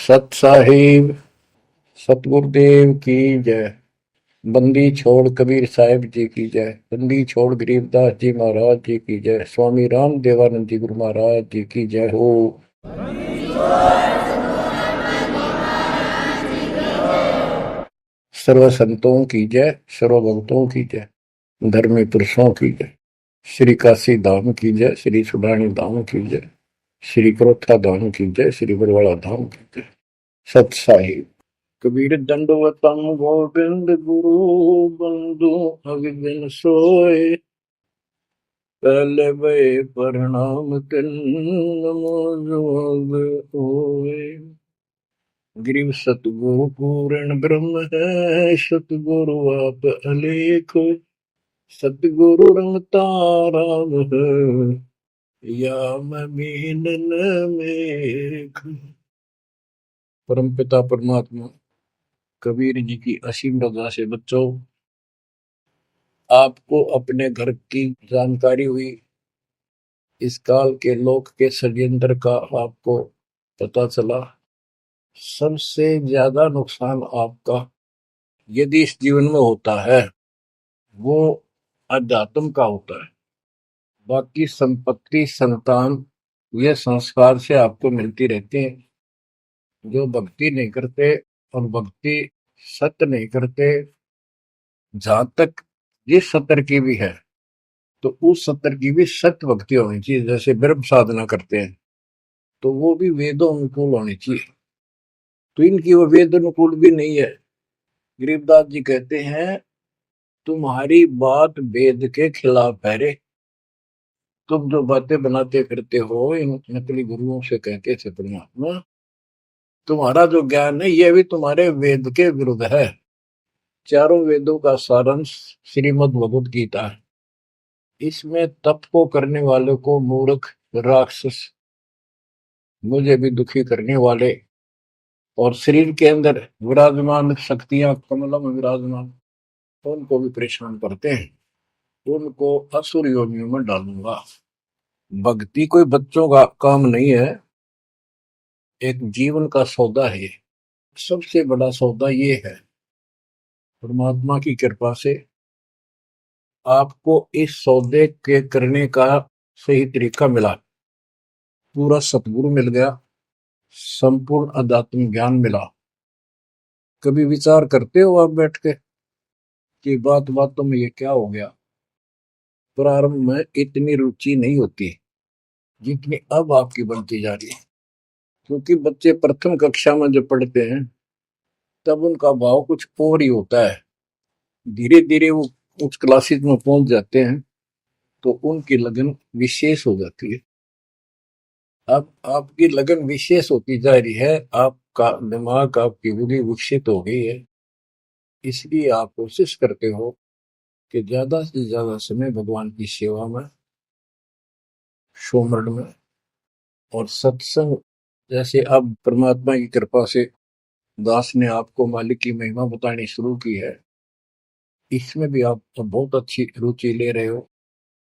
सत साहिब सतगुरुदेव की जय। बंदी छोड़ कबीर साहिब जी की जय। बंदी छोड़ गरीबदास जी महाराज जी की जय। स्वामी राम देवानंद जी गुरु महाराज जी की जय हो। सर्व संतों की जय, सर्व भक्तों की जय, धर्मी पुरुषों की जय। श्री काशी धाम की जय, श्री सुडानी धाम की जय, श्री क्रोथा धाम की जय, श्री बरवाड़ा धाम की जय। सत साहिब। कबीर दंडवतम गोविंद गुरु बंधु अविदिन सोए। पहले भय प्रणाम तिन नमो जोग होए। गिरिव सतगुरु पूर्ण ब्रह्म है, सतगुरु आप अलेख। सतगुरु रमता राम है, या मैं मीनन मेख। परम पिता परमात्मा कबीर जी की असीम रजा से बच्चों, आपको अपने घर की जानकारी हुई, इस काल के लोक के षड्यंत्र का आपको पता चला। सबसे ज्यादा नुकसान आपका यदि इस जीवन में होता है वो अध्यात्म का होता है। बाकी संपत्ति संतान ये संस्कार से आपको मिलती रहती है। जो भक्ति नहीं करते और भक्ति सत्य नहीं करते, जहां तक जिस सत्र की भी है तो उस सत्र की भी सत्य भक्ति होनी चाहिए। जैसे ब्रह्म साधना करते हैं तो वो भी वेदों अनुकूल होनी चाहिए, तो इनकी वो वेद अनुकूल भी नहीं है। गरीबदास जी कहते हैं, तुम्हारी बात वेद के खिलाफ है रे। तुम जो बातें बनाते फिरते हो इन नकली गुरुओं से कहते थे परमात्मा, तुम्हारा जो ज्ञान है ये भी तुम्हारे वेद के विरुद्ध है। चारों वेदों का सारांश श्रीमद् भगवद गीता है। इसमें तप को करने वाले को मूर्ख, राक्षस, मुझे भी दुखी करने वाले और शरीर के अंदर विराजमान शक्तियां कमलों में विराजमान उनको भी परेशान करते हैं, उनको असुर योनियों में डालूंगा। भक्ति कोई बच्चों का काम नहीं है, एक जीवन का सौदा है। सबसे बड़ा सौदा ये है, परमात्मा की कृपा से आपको इस सौदे के करने का सही तरीका मिला। पूरा सतगुरु मिल गया, संपूर्ण अध्यात्म ज्ञान मिला। कभी विचार करते हो आप बैठ के कि बातों में ये क्या हो गया? प्रारंभ में इतनी रुचि नहीं होती जितनी अब आपकी बनती जा रही है, क्योंकि बच्चे प्रथम कक्षा में जब पढ़ते हैं तब उनका भाव कुछ और ही होता है। धीरे धीरे वो उस क्लासेस में पहुंच जाते हैं तो उनकी लगन विशेष हो जाती है। अब आपकी लगन विशेष होती जा रही है, आपका दिमाग, आपकी बुद्धि विकसित हो गई है। इसलिए आप कोशिश करते हो कि ज्यादा से ज्यादा समय भगवान की सेवा में, सुमरन में और सत्संग। जैसे अब परमात्मा की कृपा से दास ने आपको मालिक की महिमा बतानी शुरू की है, इसमें भी आप बहुत अच्छी रुचि ले रहे हो।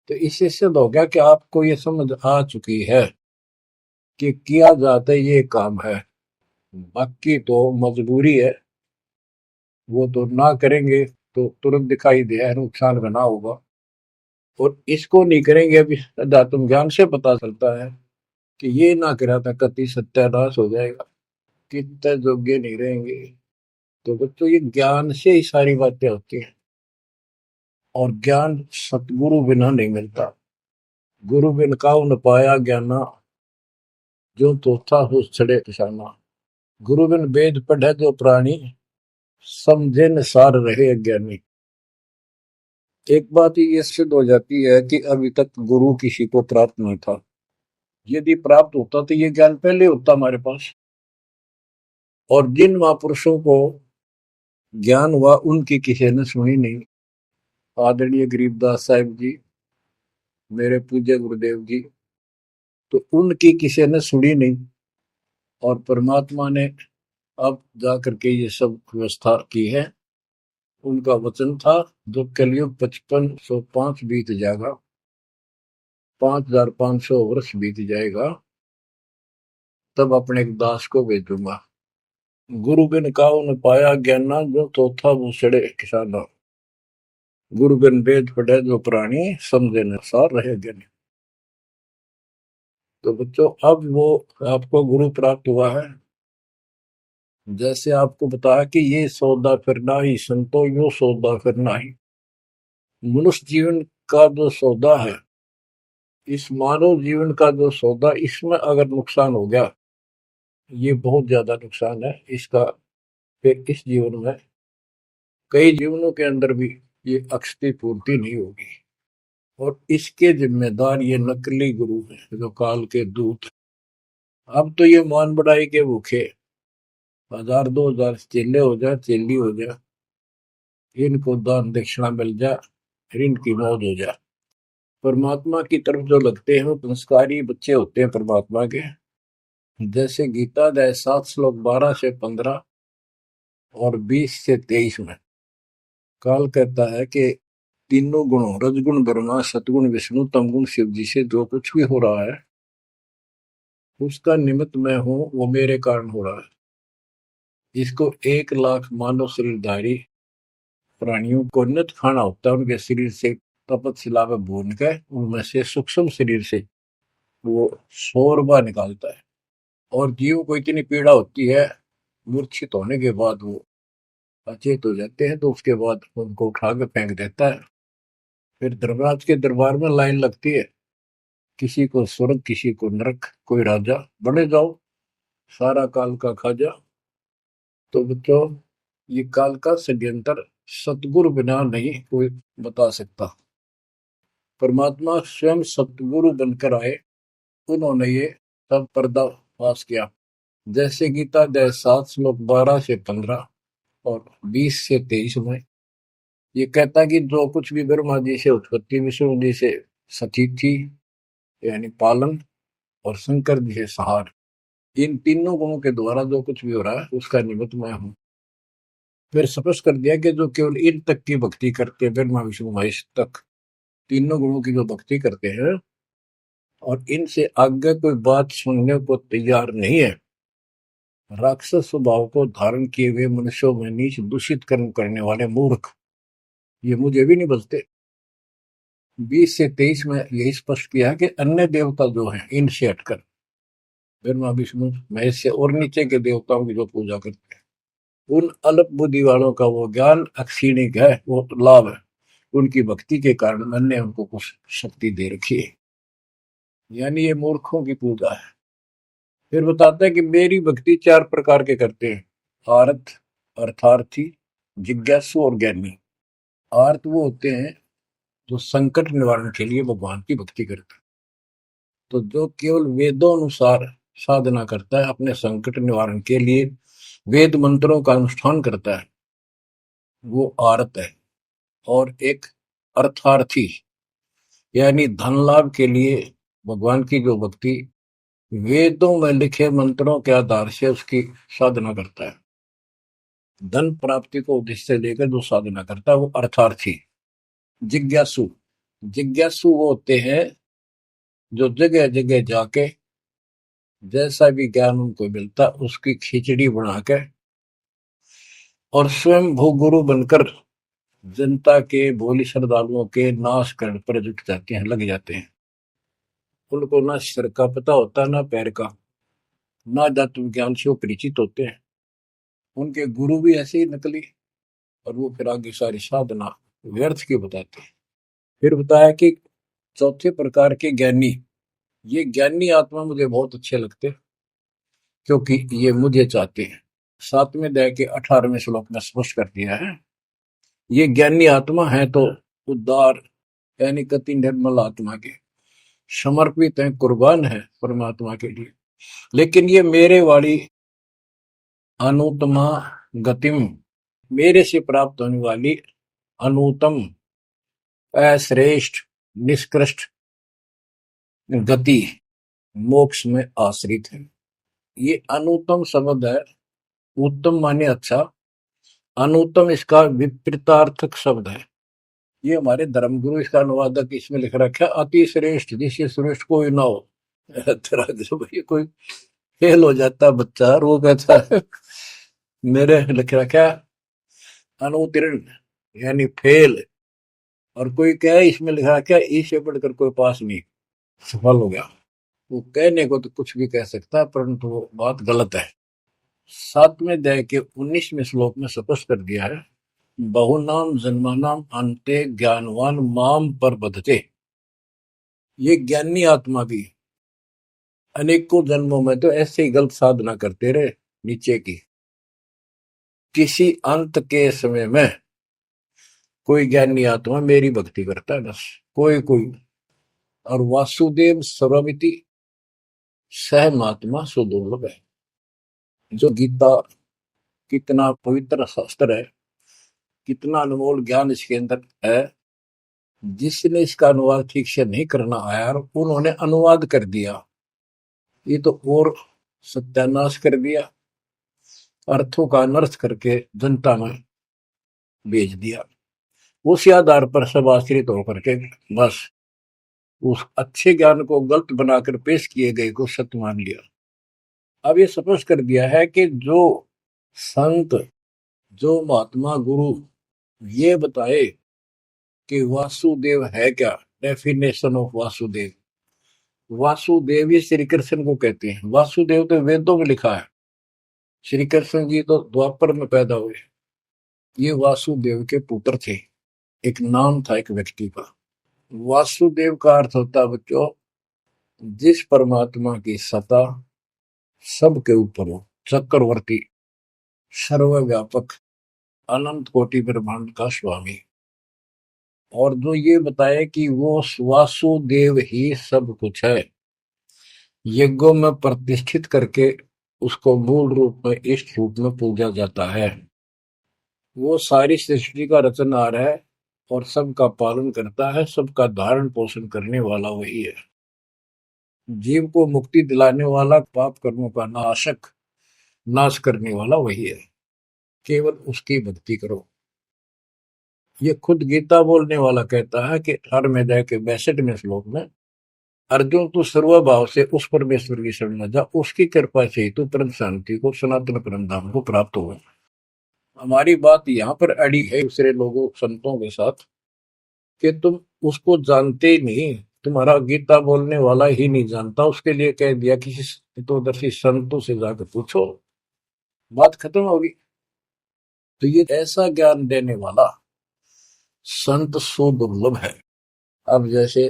तो इससे सिद्ध हो गया कि आपको ये समझ आ चुकी है कि किया जाता ये काम है। बाकी तो मजबूरी है, वो तो ना करेंगे तो तुरंत दिखाई दे नुकसान बना होगा, और इसको नहीं करेंगे अभी अध्यात्म ज्ञान से पता चलता है कि ये ना करा था कति सत्यानाश हो जाएगा, कितने योग्य नहीं रहेंगे। तो बच्चों ये ज्ञान से ही सारी बातें होती हैं, और ज्ञान सतगुरु बिना नहीं मिलता। गुरु बिन काऊ न पाया ज्ञाना, जो तो था हो छड़े किसाना। गुरु बिन वेद पढ़े जो प्राणी, समझे न सार रहे अज्ञानी। एक बात ये सिद्ध हो जाती है कि अभी तक गुरु किसी को प्राप्त नहीं था। यदि प्राप्त होता तो ये ज्ञान पहले होता हमारे पास। और जिन महापुरुषों को ज्ञान हुआ उनकी किसी ने सुनी नहीं। आदरणीय गरीबदास साहिब जी, मेरे पूज्य गुरुदेव जी, तो उनकी किसी ने सुनी नहीं। और परमात्मा ने अब जाकर के ये सब व्यवस्था की है। उनका वचन था, जो कलयुग 5505 बीत जाएगा, 5500 वर्ष बीत जाएगा, तब अपने दास को भेजूंगा। गुरु बिन काहू न पाया ज्ञाना, जो चौथा बूसड़े किसाना। गुरु बिन वेद पढ़े जो प्राणी, समझे न सार रहे ज्ञानी। तो बच्चों, अब वो आपको गुरु प्राप्त हुआ है। जैसे आपको बताया कि ये सौदा फिर नाही, संतो यो सौदा फिर नाही। मनुष्य जीवन का जो सौदा है, इस मानव जीवन का जो सौदा, इसमें अगर नुकसान हो गया, ये बहुत ज्यादा नुकसान है इसका। फिर इस जीवन में कई जीवनों के अंदर भी ये अक्षती पूर्ति नहीं होगी। और इसके जिम्मेदार ये नकली गुरु हैं, जो काल के दूत। अब तो ये मान बढ़ाई के भूखे 1000 2000 चेले हो जाए, चेली हो जाए, इनको दान दक्षिणा मिल जाए, फिर इनकी मौज हो जाए। परमात्मा की तरफ जो लगते हैं वो संस्कारी बच्चे होते हैं परमात्मा के। जैसे गीता अध्याय 7 श्लोक 12 से 15 और 20 से 23 में काल कहता है कि तीनों गुणों, रजगुण ब्रह्मा, सतगुण विष्णु, तमगुण शिव जी से जो कुछ भी हो रहा है, उसका निमित्त मैं हूं, वो मेरे कारण हो रहा है। इसको 1 लाख मानव शरीरधारी प्राणियों को नित खाना होता है। उनके शरीर से तपतशिला में भून के, उनमें से सूक्ष्म शरीर से वो शोरबा निकालता है। और जीव को इतनी पीड़ा होती है, मूर्छित होने के बाद वो अचेत हो जाते हैं, तो उसके बाद उनको उठा के फेंक देता है। फिर धर्मराज के दरबार में लाइन लगती है, किसी को स्वर्ग, किसी को नरक, कोई राजा, बने जाओ, सारा काल का खाजा। तो बच्चों, ये काल का षड्यंत्र सतगुरु बिना नहीं कोई बता सकता। परमात्मा स्वयं सतगुरु बनकर आए, उन्होंने ये सब पर्दाफाश किया। जैसे गीता अध्याय 7 श्लोक 12 से 15 और 20 से 23 में ये कहता कि जो कुछ भी ब्रह्मा जी से उत्पत्ति, विष्णु जी से सतीथि यानी पालन, और शंकर जी से सहार, इन तीनों गुणों के द्वारा जो कुछ भी हो रहा है, उसका निमित्त मैं हूं। फिर स्पष्ट कर दिया कि जो केवल इन तक की भक्ति करते हैं, ब्रह्मा विष्णु महेश तक तीनों गुणों की जो भक्ति करते हैं, और इनसे आगे कोई बात सुनने को तैयार नहीं है, राक्षस स्वभाव को धारण किए हुए मनुष्यों में नीच दूषित कर्म करने वाले मूर्ख, ये मुझे भी नहीं बचते। 20 से 23 में यही स्पष्ट किया कि अन्य देवता जो हैं, इनसे हटकर ब्रह्मा विष्णु महेश से और नीचे के देवताओं की जो पूजा करते हैं, उन अल्प बुद्धि वालों का वो ज्ञान अक्षीणिक है, वो तो लाभ है। उनकी भक्ति के कारण मैंने उनको कुछ शक्ति दे रखी है, यानी ये मूर्खों की पूजा है। फिर बताते हैं कि मेरी भक्ति 4 प्रकार के करते हैं, आर्त, अर्थार्थी, जिज्ञासु और ज्ञानी। आर्त वो होते हैं जो संकट निवारण के लिए भगवान की भक्ति करते हैं। तो जो केवल वेदों अनुसार साधना करता है, अपने संकट निवारण के लिए वेद मंत्रों का अनुष्ठान करता है, वो आर्त है। और एक अर्थार्थी, यानी धन लाभ के लिए भगवान की जो भक्ति वेदों में लिखे मंत्रों के आधार से उसकी साधना करता है, धन प्राप्ति को उद्देश्य से लेकर जो साधना करता है, वो अर्थार्थी। जिज्ञासु, जिज्ञासु वो होते हैं जो जगह जगह जाके जैसा भी ज्ञान उनको मिलता उसकी खिचड़ी बना के और स्वयं भूगुरु बनकर जनता के, भोली श्रद्धालुओं के नाश करने पर जुट जाते हैं, लग जाते हैं। उनको ना सिर का पता होता, ना पैर का, ना तत्व विज्ञान से वो परिचित होते हैं। उनके गुरु भी ऐसे ही नकली, और वो फिर आगे सारी साधना व्यर्थ की बताते हैं। फिर बताया कि चौथे प्रकार के ज्ञानी, ये ज्ञानी आत्मा मुझे बहुत अच्छे लगते हैं, क्योंकि ये मुझे चाहते हैं। 7वें अध्याय के 18वें श्लोक में स्पष्ट कर दिया है, ये ज्ञानी आत्मा है तो उदार, यानी कति निर्मल आत्मा के, समर्पित है, कुर्बान है परमात्मा के लिए। लेकिन ये मेरे वाली अनुत्तमा गतिम, मेरे से प्राप्त होने वाली अनुत्तम, अश्रेष्ठ, निष्कृष्ट गति मोक्ष में आश्रित है। ये अनुत्तम शब्द है, उत्तम माने अच्छा, अनुत्तम इसका विपरीतार्थक शब्द है। ये हमारे धर्मगुरु इसका अनुवादक इसमें लिख रखा है, अति श्रेष्ठ, जिससे श्रेष्ठ कोई ना हो। तरह से भाई कोई फेल हो जाता बच्चा और वो कहता है मेरे लिख रखा अनुत्तीर्ण यानी फेल, और कोई कहे इसमें लिखा रखा इससे बढ़कर कोई पास नहीं, सफल हो गया। वो कहने को तो कुछ भी कह सकता है, परंतु वो बात गलत है। 7वें अध्याय के 19वें श्लोक में स्पष्ट कर दिया है, बहुनाम जन्मानाम अंते ज्ञानवान माम पर बधते। ये ज्ञानी आत्मा भी अनेकों जन्मों में तो ऐसे ही गलत साधना करते रहे नीचे की, किसी अंत के समय में कोई ज्ञानी आत्मा मेरी भक्ति करता है, बस कोई कोई। और वासुदेव सर्वमिति सह महात्मा सुदुर्लभ है। जो गीता कितना पवित्र शास्त्र है, कितना अनमोल ज्ञान इसके अंदर है, जिसने इसका अनुवाद ठीक से नहीं करना आया और उन्होंने अनुवाद कर दिया, ये तो और सत्यानाश कर दिया, अर्थों का अनर्थ करके जनता में भेज दिया। उसी आधार पर सब आश्रित होकर के बस उस अच्छे ज्ञान को गलत बनाकर पेश किए गए को सत्य मान लिया। अब ये स्पष्ट कर दिया है कि जो संत, जो महात्मा गुरु ये बताए कि वासुदेव है क्या, डेफिनेशन ऑफ वासुदेव। वासुदेव ही श्री कृष्ण को कहते हैं। वासुदेव तो वेदों में लिखा है, श्री कृष्ण जी तो द्वापर में पैदा हुए। ये वासुदेव के पुत्र थे, एक नाम था एक व्यक्ति का। वासुदेव का अर्थ होता है बच्चों, जिस परमात्मा की सत्ता सबके ऊपर हो, चक्रवर्ती, सर्वव्यापक, अनंत कोटि ब्रह्मांड का स्वामी। और जो ये बताए कि वो वासुदेव ही सब कुछ है, यज्ञों में प्रतिष्ठित करके उसको मूल रूप में इष्ट रूप में पूजा जाता है। वो सारी सृष्टि का रचनहार है और सबका पालन करता है, सबका धारण पोषण करने वाला वही है। जीव को मुक्ति दिलाने वाला, पाप कर्मों का नाशक, नाश करने वाला वही है। केवल उसकी भक्ति करो। ये खुद गीता बोलने वाला कहता है कि 18वें अध्याय के 62वें श्लोक में, अर्जुन तू सर्वभाव से उस परमेश्वर की शरण में जा, उसकी कृपा से ही तू परम शांति को, सनातन परम धाम को प्राप्त होगा। हमारी बात यहाँ पर अड़ी है दूसरे लोगों संतों के साथ कि तुम उसको जानते ही नहीं, तुम्हारा गीता बोलने वाला ही नहीं जानता, उसके लिए कह दिया किसी तत्वदर्शी संतों से जाकर पूछो, बात खत्म होगी। तो ये ऐसा ज्ञान देने वाला संत सुदुर्लभ है। अब जैसे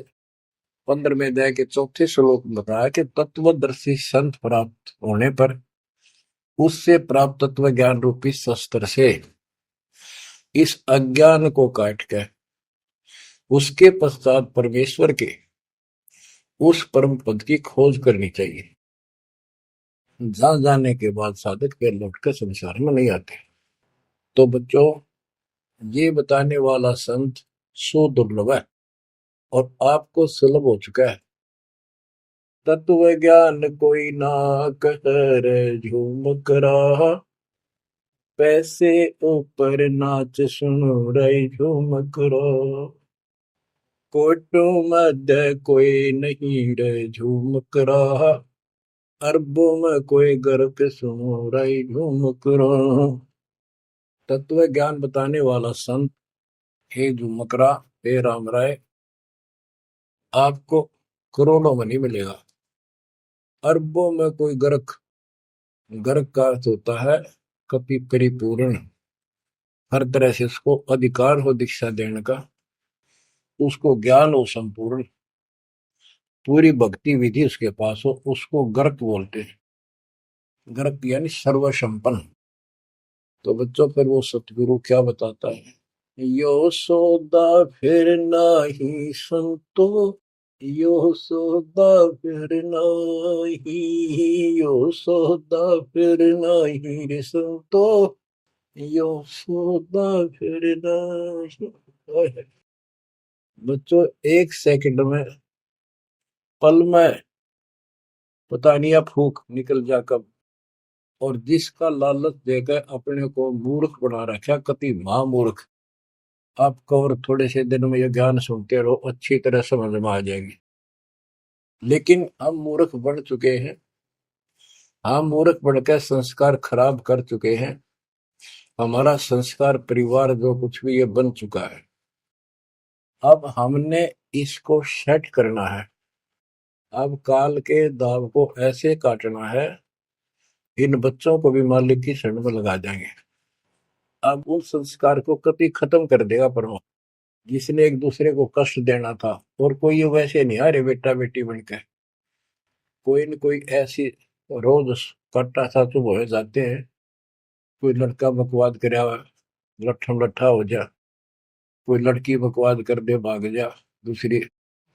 15वें अध्याय के 4थे श्लोक में बताया कि तत्वदर्शी संत प्राप्त होने पर उससे प्राप्त तत्व ज्ञान रूपी शस्त्र से इस अज्ञान को काट के उसके पश्चात परमेश्वर के उस परम पद की खोज करनी चाहिए। जहां जाने के बाद साधक फिर लौटकर संसार में नहीं आते। तो बच्चों, ये बताने वाला संत सुदुर्लभ है और आपको सुलभ हो चुका है। तत्व ज्ञान कोई ना कर झूम करा, पैसे ऊपर नाच सुनो रे झूम करो, कोटो मध्य कोई नहीं रे झूम करा, अरबों में कोई गर्क सुनो रे झूम करो। तत्व ज्ञान बताने वाला संत, हे झुमकरा, हे राम राय, आपको करोड़ों में नहीं मिलेगा, अरबों में कोई गर्क। गर्क का अर्थ होता है कपि परिपूर्ण, हर तरह से उसको अधिकार हो दीक्षा देने का, उसको ज्ञान हो संपूर्ण, पूरी भक्ति विधि उसके पास हो, उसको गर्क बोलते हैं। गर्क यानी सर्वसंपन्न। तो बच्चों, फिर वो सतगुरु क्या बताता है, यो सौदा फिर नाही संतो, यो सौदा फिर नाही, यो सौदा फिर नाही रे संतो, यो सौदा फिर नाही। बच्चों, एक सेकंड में, पल में पता नहीं अब फूक निकल जा कब, और जिसका लालच देकर अपने को मूर्ख बना रखा, कति महामूर्ख। आपको और थोड़े से दिन में ये ज्ञान सुनते रहो, अच्छी तरह समझ में आ जाएगी। लेकिन हम मूर्ख बन चुके हैं, हम मूर्ख बनकर संस्कार खराब कर चुके हैं। हमारा संस्कार परिवार जो कुछ भी ये बन चुका है, अब हमने इसको सेट करना है। अब काल के दाव को ऐसे काटना है, इन बच्चों को भी मालिक की शरण में लगा देंगे। अब उस संस्कार को कभी खत्म कर देगा परमात्मा, जिसने एक दूसरे को कष्ट देना था। और कोई ये वैसे नहीं आ रहे बेटा बेटी बन के, कोई न कोई ऐसी रोज कट्टा सा चुप हो जाते हैं। कोई लड़का बकवाद करे लट्ठम लट्ठा हो जा, कोई लड़की बकवाद कर दे भाग जा, दूसरी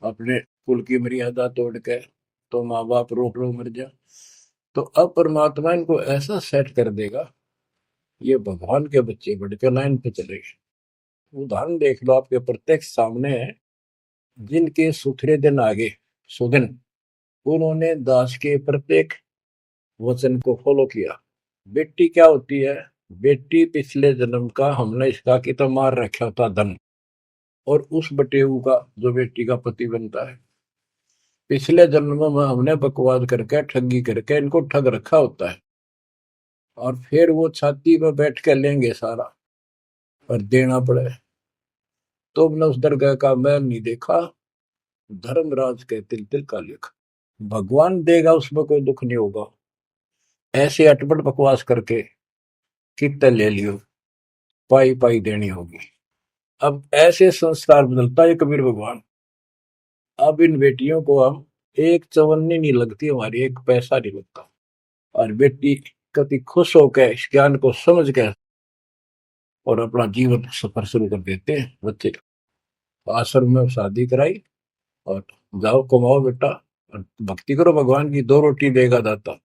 अपने कुल की मर्यादा तोड़ के तो माँ बाप रोक रो मर जा। तो अब परमात्मा इनको ऐसा सेट कर देगा, ये भगवान के बच्चे बढ़ के लाइन पे चलेंगे। उदाहरण देख लो, आपके प्रत्यक्ष सामने है। जिनके सुथरे दिन आगे सुदिन, उन्होंने दास के प्रत्येक वचन को फॉलो किया। बेटी क्या होती है? बेटी पिछले जन्म का हमने इसका की तो मार रखा था धन, और उस बटेऊ का जो बेटी का पति बनता है, पिछले जन्म में हमने बकवाद करके ठगी करके इनको ठग रखा होता है। और फिर वो छाती पे बैठ के लेंगे सारा, और देना पड़े। तुमने उस दरगाह का मैल नहीं देखा, धर्मराज के तिल तिल का लेखा। भगवान देगा, उसमें कोई दुख नहीं होगा। ऐसे अटपट बकवास करके कितने ले लियो, पाई पाई देनी होगी। अब ऐसे संस्कार बदलता है कबीर भगवान। अब इन बेटियों को हम एक चवन्नी नहीं लगती हमारी, एक पैसा नहीं लगता। और बेटी कति खुश होकर इस ज्ञान को समझ के और अपना जीवन सफर शुरू कर देते हैं। बच्चे आश्रम में शादी कराई और जाओ कमाओ बेटा, और भक्ति करो भगवान की, दो रोटी देगा दाता।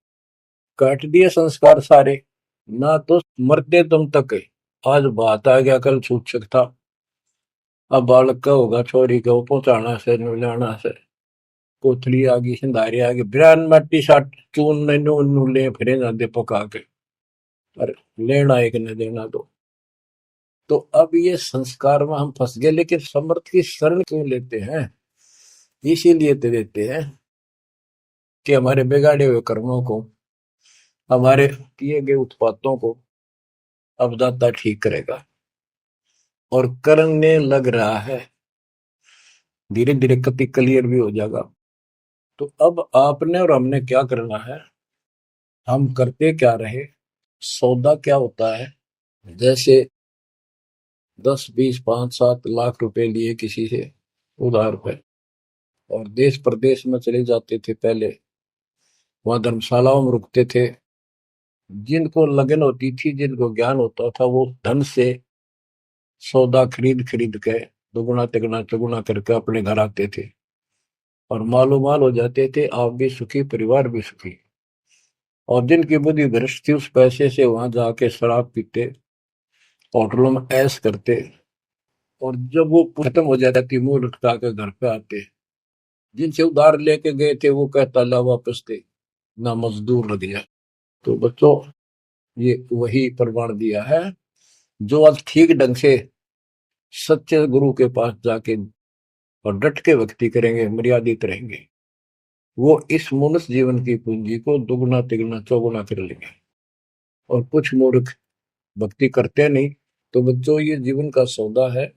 काट दिए संस्कार सारे, ना तो मरते तुम तक है। आज बात आ गया, कल सूचक था। अब बालक का होगा, छोरी को पहुंचाना से मिलाना से, कोथली आगी सिंधारी आगे बिरान मट्टी साट चून नू ले फिरे जाते पका के, और लेना एक न देना दो। तो अब ये संस्कार में हम फंस गए। लेकिन समर्थ की शरण क्यों लेते हैं? इसीलिए तो देते हैं कि हमारे बिगाड़े हुए कर्मों को, हमारे किए गए उत्पातों को अब दाता ठीक करेगा। और करने लग रहा है, धीरे धीरे कति क्लियर भी हो जाएगा। तो अब आपने और हमने क्या करना है, हम करते क्या रहे। सौदा क्या होता है? जैसे 10, 20, 5, 7 लाख रुपए लिए किसी से उधार पे, और देश प्रदेश में चले जाते थे। पहले वहां धर्मशालाओं में रुकते थे। जिनको लगन होती थी, जिनको ज्ञान होता था, वो धन से सौदा खरीद खरीद के दुगुना तिगुना चौगुना करके अपने घर आते थे, और मालो माल हो जाते थे। आप भी सुखी, परिवार भी सुखी। और जिनकी बुद्धि भ्रष्ट थी, उस पैसे से वहां जाके शराब पीते, होटलों में ऐश करते, और जब वो खत्म हो जाता थी, मुंह लटका के घर पे आते। जिनसे उधार लेके गए थे, वो कहता ला वापस थे, ना मजदूर लग गया। तो बच्चों, ये वही प्रमाण दिया है। जो आज ठीक ढंग से सच्चे गुरु के पास जाके और डट के भक्ति करेंगे, मर्यादित रहेंगे, वो इस मनुष्य जीवन की पूंजी को दुगुना तिगुना चौगुना कर लेंगे। और कुछ मूर्ख भक्ति करते नहीं। तो बच्चों, ये जीवन का सौदा है।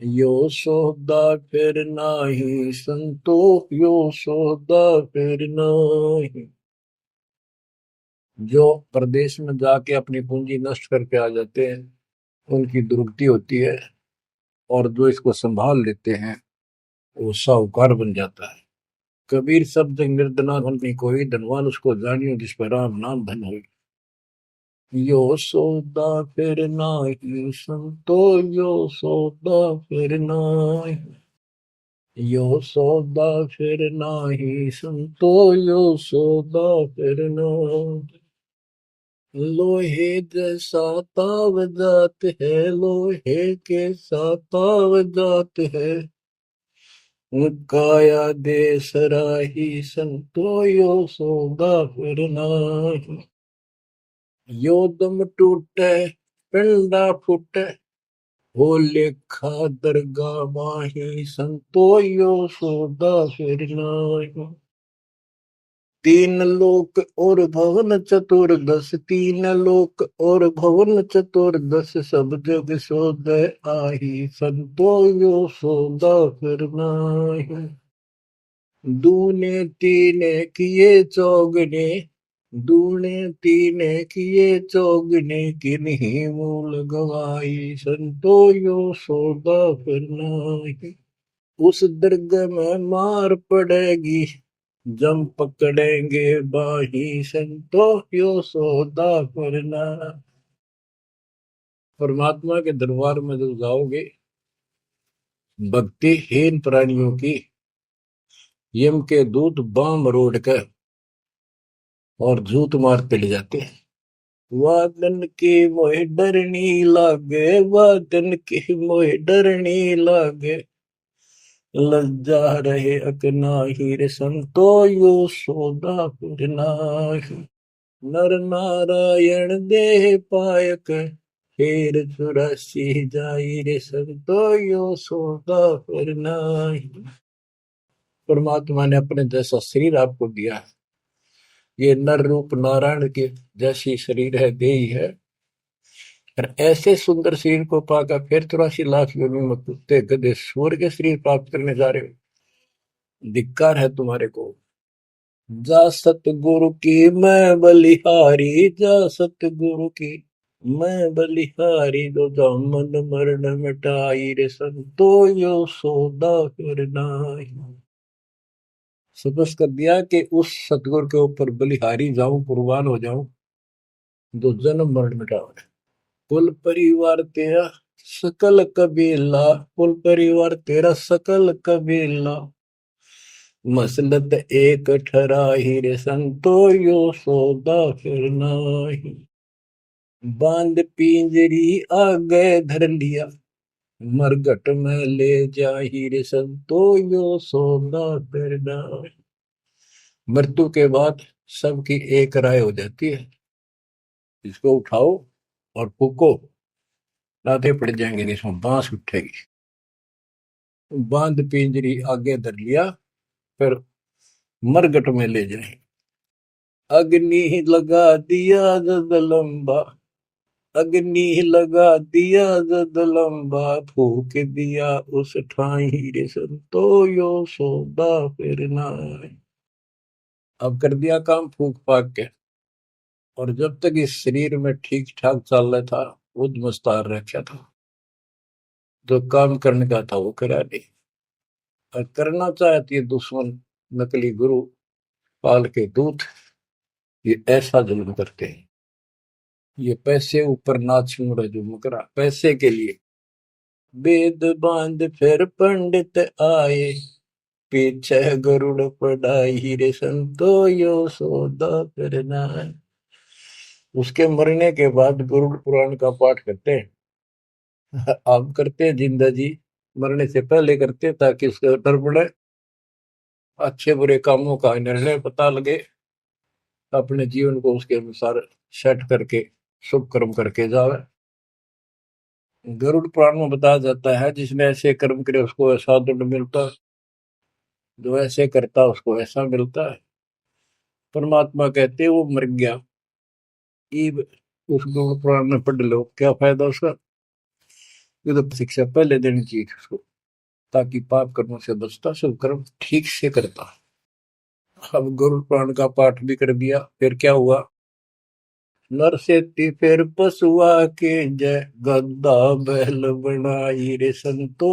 यो सौदा फिर नाही संतो, यो सौदा फिर नाही। जो प्रदेश में जाके अपनी पूंजी नष्ट करके आ जाते हैं, उनकी दुर्गति होती है। और जो इसको संभाल लेते हैं, वो साहूकार बन जाता है। कबीर शब्द निर्धना धन नहीं कोई, धनवान उसको जानियो जिस पर राम नाम धन हो। यो सौदा फिर नाही संतो, यो सौदा फिर नाही, यो सौदा फिर नाही संतो, यो सौदा फिर नाही। लोहे जैसा ताव जात है, लोहे के साथ ताव जात है, काया दे सराही संतो, यो सौदा फिर नाही। यो दम टूटे पिंडा फूटे, हो लेखा दरगाह माही संतो, यो सौदा फिर नाही। तीन लोक और भवन चतुर्दश, तीन लोक और भवन चतुर्दश, सब जग सोदय आही, संतो यो सौदा फिर नाही। दूने तीने किए चौगने, दूने तीने किए चौगने, किन्हीं मूल गवाई, संतो यो सौदा फिर नाही। उस दर्ग में मार पड़ेगी, जम पकड़ेंगे बाही, संतो यो सौदा करना। परमात्मा के दरबार में जब जाओगे, भक्तिहीन प्राणियों की यम के दूत बाम मरोड़ कर और झूठ मारते ले जाते हैं। वादन की मोह डरनी लागे, वादन की मोह डरनी लागे, लज्जा रहे अकनाही, रे संतो यो सौदा फिर नाही। नर नारायण देह पायक, फेर 84 जाई, रे संतो यो सौदा फिर नाही। परमात्मा ने अपने जैसा शरीर आपको दिया, ये नर रूप नारायण के जैसी शरीर है, देही है, और ऐसे सुंदर शरीर को पाकर फिर 84 लाख योनि में कुत्ते गधे सूर के शरीर प्राप्त करने जा रहे हो। धिक्कार है तुम्हारे को। जा सतगुरु की मैं बलिहारी, जा सतगुरु की मैं बलिहारी, दो जामन मरण मिटाई, रे संतो यो सौदा फिर नाही। सपस कर दिया कि उस सतगुरु के ऊपर बलिहारी जाऊं, कुर्बान हो जाऊं, जो जन्म मरण मिटाओ। कुल परिवार तेरा सकल कबीला, कुल परिवार तेरा सकल कबीला, मसलत एक ठराही, रे संतो यो सौदा फिर नाही। बांध पिंजरी आगे धर लिया, मरघट में ले जाही, रे संतो यो सौदा फिर नाही। मृत्यु के बाद सबकी एक राय हो जाती है, इसको उठाओ और फूको, लाते पड़ जाएंगे, इसमें बांस उठेगी। बांध पिंजरी आगे धर लिया, फिर मरघट में ले जाए। अग्नि लगा दिया जद लंबा, अग्नि लगा दिया जद लंबा, फूक दिया उस ठाई, रे संतो यो सौदा फिर नाही। अब कर दिया काम फूक फाक के, और जब तक इस शरीर में ठीक ठाक चल रहा था, खुद मुस्तार रखा था, जो काम करने का था वो करा नहीं, और करना चाहती है दुश्मन नकली गुरु पाल के दूत, ये ऐसा जुल्म करते हैं। ये पैसे ऊपर नाच मुड़ा जो मुकरा पैसे के लिए। वेद बांध फिर पंडित आए, पीछे गरुड़ पढ़ाई, रे संतो यो सौदा करना है। उसके मरने के बाद गरुड़ पुराण का पाठ करते हैं। आप करते हैं जिंदा जी, मरने से पहले करते ताकि उसका डर पड़े, अच्छे बुरे कामों का निर्णय पता लगे, अपने जीवन को उसके अनुसार सेट करके शुभ कर्म करके जावे। गरुड़ पुराण में बताया जाता है, जिसने ऐसे कर्म करे उसको ऐसा दंड मिलता है, जो ऐसे करता उसको ऐसा मिलता है। परमात्मा कहते वो मर गया, ईब उस गरुड़ पुराण में पढ़ लो, क्या फायदा उसका। ये तो शिक्षा पहले देनी चाहिए उसको, ताकि पाप कर्मों से बचता, शुभ कर्म ठीक से करता। अब गरुड़ पुराण का पाठ भी कर दिया, फिर क्या हुआ। नर से फिर पशुआ के जय, गद्दा बैल बनाई, रे संतो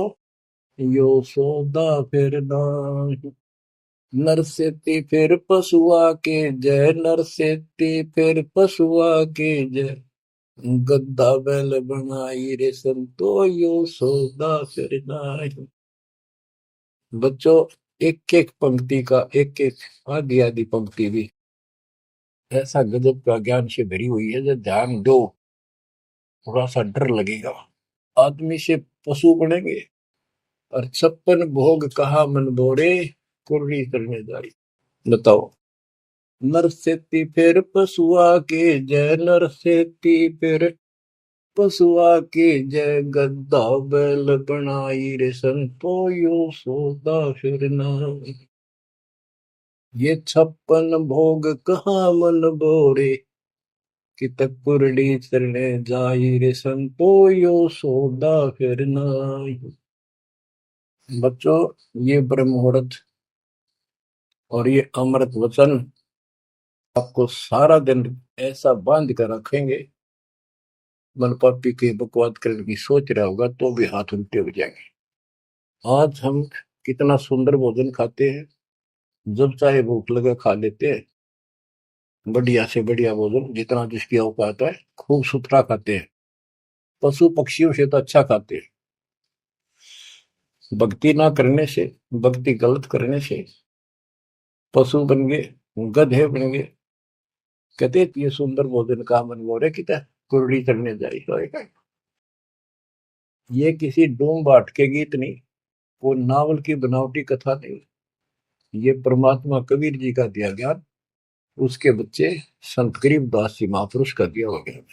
यो सौदा फिर नाही। नर से फिर पशुआ के जय, नर से फिर पशुआ के जय, गद्दा बैल बनाई, रे संतो यो सौदा फिर नाही। बच्चों, एक एक पंक्ति का एक एक आधी आधी पंक्ति भी ऐसा गजब का ज्ञान से भरी हुई है, जो ध्यान दो थोड़ा सा डर लगेगा। आदमी से पशु बनेंगे, और 56 भोग कहा मन बोरे, कुर्री करने जाई। बताओ। नर से फिर पशुआ के जय, नर से फिर पशुआ के जय, गद्दा बैल बनाई, रे संतो यो सौदा फिर नाही। ये 56 भोग कहाँ मन बोरे, कि तक कुरडी चरणे जाई रे संतो यो सौदा फिर नाई। बच्चों, ये ब्रह्म मुहूर्त और ये अमृत वचन आपको सारा दिन ऐसा बांध कर रखेंगे, मन पापी के बकवाद करने की सोच रहा होगा तो भी हाथ उल्टे हो जाएंगे। आज हम कितना सुंदर भोजन खाते हैं, जब चाहे भूख लगे खा लेते हैं, बढ़िया से बढ़िया भोजन जितना जिसकी औकात है खूब सुथरा खाते हैं, पशु पक्षियों से तो अच्छा खाते हैं। भक्ति ना करने से, भक्ति गलत करने से पशु बन गए, गधे बन गए। कहते ये सुंदर भोजन का मन मोरे किता कुरड़ी चढ़ने जाई होएगा। ये किसी डोम बाट के गीत नहीं, वो नावल की बनावटी कथा नहीं, ये परमात्मा कबीर जी का दिया ज्ञान, उसके बच्चे संत गरीबदास जी महापुरुष का दिया हुआ ज्ञान।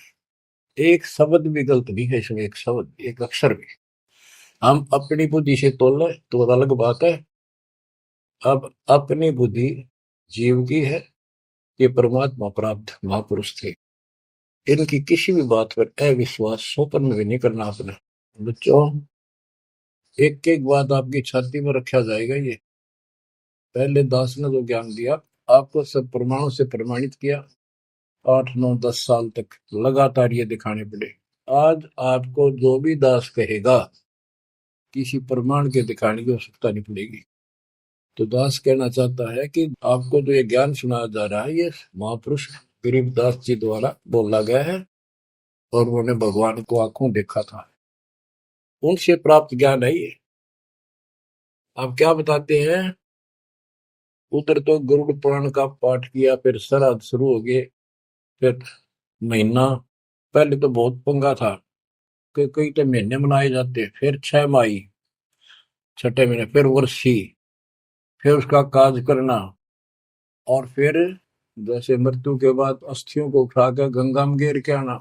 एक शब्द भी गलत नहीं है इसमें, एक शब्द एक अक्षर भी। हम अपनी बुद्धि से तोल तो अलग बात है। अब अपनी बुद्धि जीव की है, ये परमात्मा प्राप्त महापुरुष थे, इनकी किसी भी बात पर अविश्वास सोपन में भी नहीं करना अपने। बच्चों, एक एक बात आपकी छाती में रखा जाएगा। ये पहले दास ने जो ज्ञान दिया आपको सब प्रमाणों से प्रमाणित किया, 8 9 10 साल तक लगातार ये दिखाने पड़े। आज आपको जो भी दास कहेगा किसी प्रमाण के दिखाने की आवश्यकता नहीं पड़ेगी। तो दास कहना चाहता है कि आपको जो ये ज्ञान सुनाया जा रहा है ये महापुरुष गरीबदास जी द्वारा बोला गया है, और उन्होंने भगवान को आंखों देखा था, उनसे प्राप्त ज्ञान है ये। आप क्या बताते हैं, उधर तो गरुड़ पुराण का पाठ किया, फिर श्राद्ध शुरू हो गए, फिर महीना, पहले तो बहुत पंगा था कि कई तो महीने मनाए जाते, फिर 6 माही, छठे महीने, फिर वर्षी, फिर उसका काज करना, और फिर जैसे मृत्यु के बाद अस्थियों को उठाकर गंगा में गेर के आना।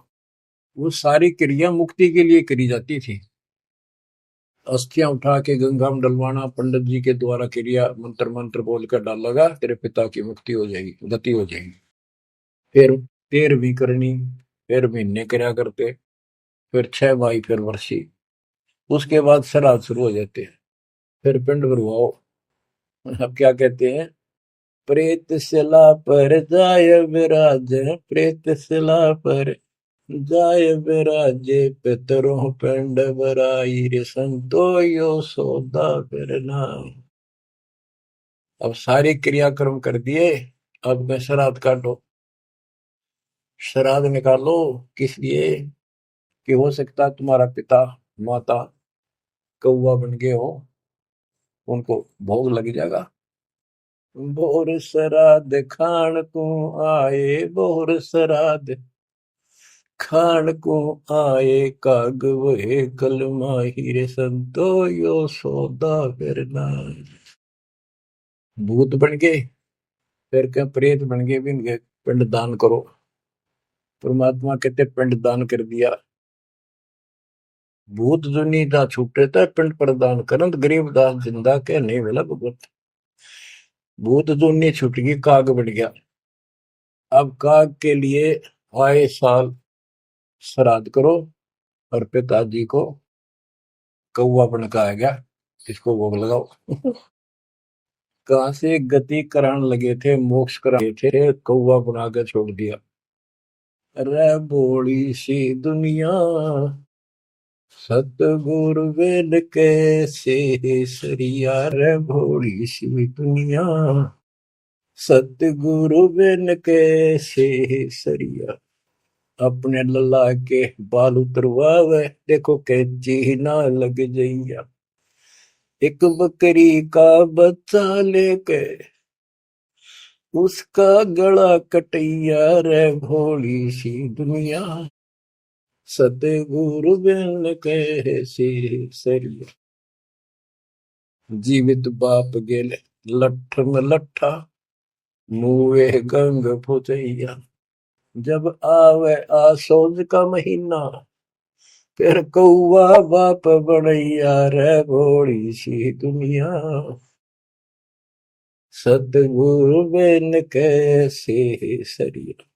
वो सारी क्रिया मुक्ति के लिए करी जाती थी। अस्थियां उठा के गंगा में डलवाना, पंडित जी के द्वारा क्रिया मंत्र मंत्र बोल कर डालेगा, तेरे पिता की मुक्ति हो जाएगी, गति हो जाएगी। फिर 13वीं करनी, फिर महीने कर्या करते, फिर 6 माही, फिर वर्षी, उसके बाद श्राद्ध शुरू हो जाते हैं, फिर पिंड भरवाओ। अब क्या कहते हैं, प्रेत शिला पर जाय विराज, प्रेत शिला पर जाय विराजे, पितरों पिंड भराई रे संतो यो सौदा फिर नाई। अब सारे क्रियाक्रम कर दिए, अब मैं श्राद्ध काटो। श्राद्ध निकालो किस लिए, कि हो सकता है तुम्हारा पिता माता कौवा बन गए हो, उनको भोग लग जाएगा। बोर श्राद्ध खान को आए, बोर श्राद्ध खान को आए, काग वहे कल माहिर संतो यो सौदा फिर नाई। भूत बन गए, फिर क्या प्रेत बन गए, भी इनके पिंड दान करो। परमात्मा कहते पिंड दान कर दिया, भूत जो नींदा छूटे था पिंड प्रदान करंत, गरीब दास जिंदा के नहीं मिला भगवत। भूत जो नहीं छूट गई, काग बन गया। अब काग के लिए आए साल श्राद्ध करो, और पिताजी को कौवा बनकाया गया, इसको भोग लगाओ। कहां से गति कराने लगे थे, मोक्ष कराने थे, कौवा बना के छोड़ दिया। अरे भोली सी दुनिया, सतगुरु वेद कैसे सरिया, रे भोली सी दुनिया, सतगुरु वेद कैसे सरिया। अपने लल्ला के बाल उतरवावे, देखो कैची ना लग जइया। एक बकरी का बच्चा लेके उसका गला कटैया, रे भोली सी दुनिया, सतगुरु बिन कैसे सरिया। जीवित बाप गेले लठ में लट्ठा, मुए गंग फुचैया। जब आवे आसोज का महीना, फिर कौआ बाप बनैया, रे भोली सी दुनिया, सतगुरु बिन कैसे सरिया।